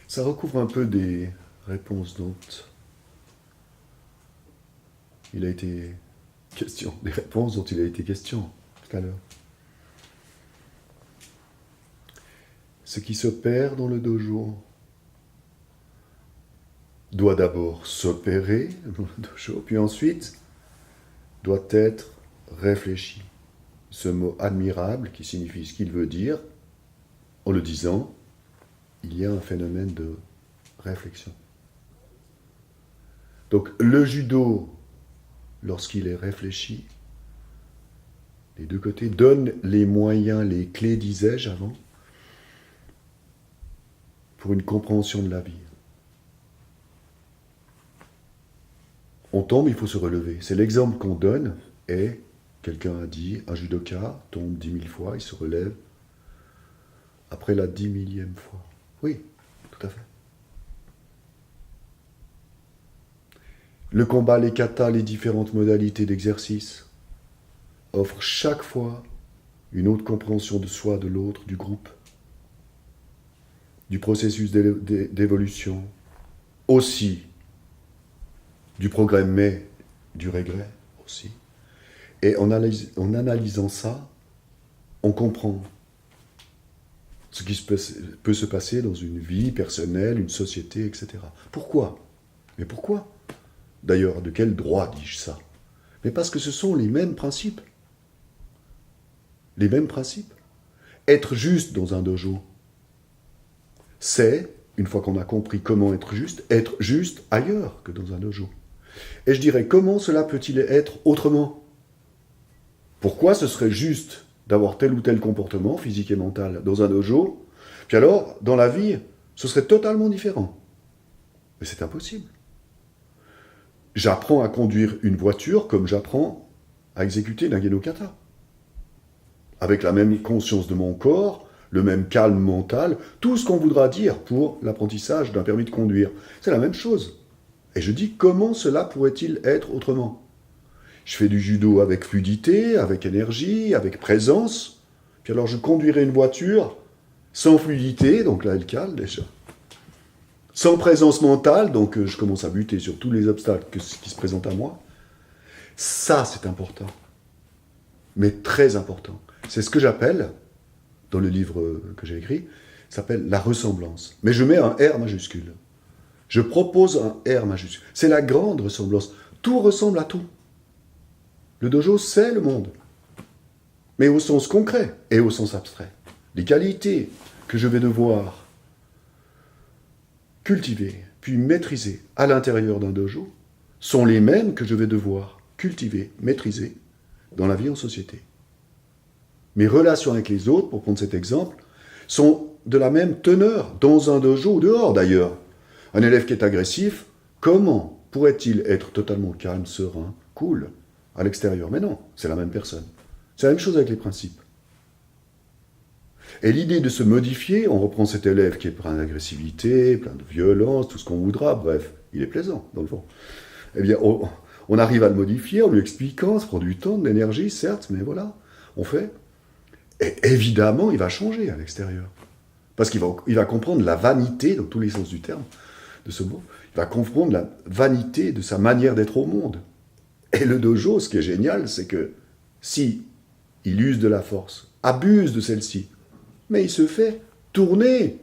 Ça recouvre un peu des réponses dont il a été question, des réponses dont il a été question tout à l'heure. Ce qui s'opère dans le dojo doit d'abord s'opérer dans le dojo, puis ensuite doit être réfléchi. Ce mot admirable qui signifie ce qu'il veut dire, en le disant, il y a un phénomène de réflexion. Donc le judo, lorsqu'il est réfléchi, les deux côtés donnent les moyens, les clés, disais-je avant, pour une compréhension de la vie. On tombe, il faut se relever. C'est l'exemple qu'on donne, et quelqu'un a dit, un judoka tombe 10 000 fois, il se relève après la 10 000e fois. Oui, tout à fait. Le combat, les katas, les différentes modalités d'exercice offrent chaque fois une autre compréhension de soi, de l'autre, du groupe, du processus d'évolution, aussi du progrès, mais du régret aussi. Et en analysant ça, on comprend ce qui peut se passer dans une vie personnelle, une société, etc. Pourquoi? Mais pourquoi? D'ailleurs, de quel droit dis-je ça? Mais parce que ce sont les mêmes principes. Les mêmes principes. Être juste dans un dojo, c'est, une fois qu'on a compris comment être juste ailleurs que dans un dojo. Et je dirais, comment cela peut-il être autrement? Pourquoi ce serait juste d'avoir tel ou tel comportement, physique et mental, dans un dojo, puis alors, dans la vie, ce serait totalement différent? Mais c'est impossible. J'apprends à conduire une voiture comme j'apprends à exécuter un kata. Avec la même conscience de mon corps, le même calme mental, tout ce qu'on voudra dire pour l'apprentissage d'un permis de conduire. C'est la même chose. Et je dis, comment cela pourrait-il être autrement? Je fais du judo avec fluidité, avec énergie, avec présence. Puis alors je conduirai une voiture sans fluidité, donc là elle cale déjà. Sans présence mentale, donc je commence à buter sur tous les obstacles qui se présentent à moi. Ça, c'est important. Mais très important. C'est ce que j'appelle, dans le livre que j'ai écrit, ça s'appelle la ressemblance. Mais je mets un R majuscule. Je propose un R majuscule. C'est la grande ressemblance. Tout ressemble à tout. Le dojo, c'est le monde. Mais au sens concret et au sens abstrait. Les qualités que je vais devoir cultiver, puis maîtriser à l'intérieur d'un dojo, sont les mêmes que je vais devoir cultiver, maîtriser dans la vie en société. Mes relations avec les autres, pour prendre cet exemple, sont de la même teneur, dans un dojo ou dehors d'ailleurs. Un élève qui est agressif, comment pourrait-il être totalement calme, serein, cool à l'extérieur? Mais non, c'est la même personne. C'est la même chose avec les principes. Et l'idée de se modifier, on reprend cet élève qui est plein d'agressivité, plein de violence, tout ce qu'on voudra, bref, il est plaisant dans le fond. Eh bien, on arrive à le modifier en lui expliquant, ça prend du temps, de l'énergie, certes, mais voilà, on fait. Et évidemment, il va changer à l'extérieur. Parce qu'il va comprendre la vanité, dans tous les sens du terme, de ce mot. Il va comprendre la vanité de sa manière d'être au monde. Et le dojo, ce qui est génial, c'est que si il use de la force, abuse de celle-ci, mais il se fait tourner.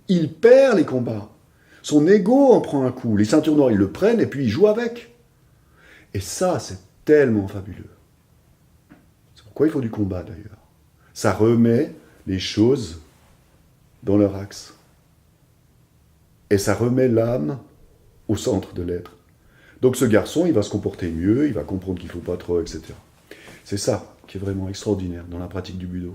Il perd les combats. Son ego en prend un coup. Les ceintures noires, ils le prennent et puis ils jouent avec. Et ça, c'est tellement fabuleux. C'est pourquoi il faut du combat, d'ailleurs. Ça remet les choses dans leur axe. Et ça remet l'âme au centre de l'être. Donc ce garçon, il va se comporter mieux, il va comprendre qu'il ne faut pas trop, etc. C'est ça qui est vraiment extraordinaire dans la pratique du budo.